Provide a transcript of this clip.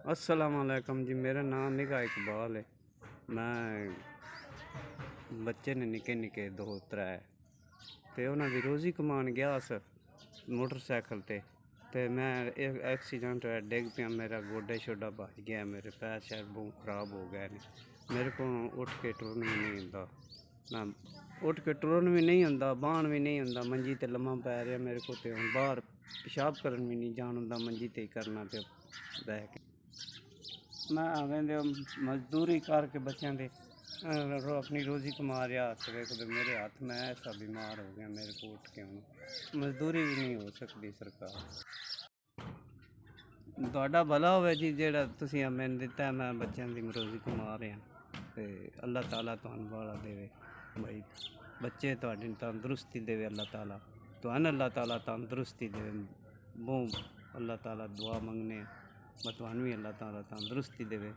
अस्सलाम वालेकुम जी। मेरा नाम निगा इकबाल है। मैं बच्चे ने निक्के निक्के 2-3 ते उन्हां दी रोज़ी कमान गया मोटरसाइकिल ते मैं एक्सीडेंट होया, डिग पिया, मेरा गोडा शोडा भज गया, मेरे पैर शैर बहुत खराब हो गए ने। मेरे को उठ के टुरन भी नहीं होंदा, ना उठ के टुरन भी नहीं होंदा, बाहन भी नहीं होंदा, मंजी ते लम्मा पै रहा मेरे को। ते हुण बाहर पेशाब करन भी नहीं जान होंदा, मंजी ते करना ते रह के मैं आवेंदे मजदूरी करके बच्चों दे अपनी रोज़ी कमा रहा। देखो मेरे हाथ में ऐसा बीमार हो गया, मेरे को उठ के हूँ मजदूरी भी नहीं हो सकती। सरकार तुहाडा भला होवे जी, जेड़ा तुसीं मैनूं दिता है, मैं बच्चों की रोज़ी कमा रहा। तो अल्लाह ताला तुहानूं बाड़ा देवे भाई, बच्चे तुहाडी तंदुरुस्ती देवे अल्लाह ताला, तुहानूं अल्लाह ताला तंदुरुस्ती देवे। बहुत अल्लाह ताला दुआ मंगने, तुहानूं भी अल्लाह ताला तंदुरुस्ती देवे।